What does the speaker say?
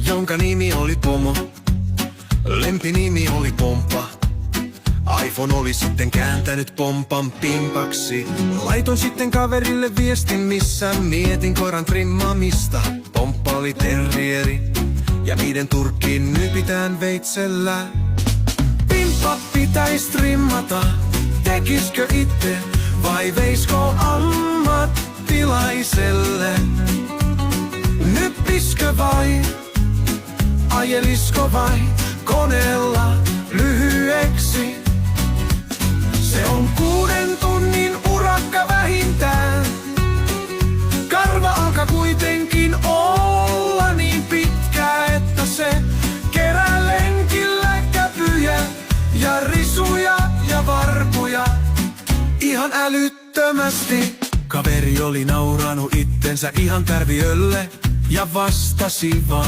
jonka nimi oli Pomo. Lempinimi oli Pompa. iPhone oli sitten kääntänyt Pompan pimpaksi. Laitoin sitten kaverille viestin, missä mietin koiran trimmaamista. Pomppa oli terrieri, ja niiden turkkiin nypitään veitsellä. Pimppa pitäis trimmata, tekiskö itse vai veisko ammattilaiselle? Nyppiskö vai, ajelisko vai koneella lyhyeksi? Se on 6 tunnin urakka vähintään. Karva alkaa kuitenkin olla niin pitkä, että se kerää lenkillä käpyjä ja risuja ja varpuja ihan älyttömästi. Kaveri oli nauranut itsensä ihan tärviölle ja vastasi vaan: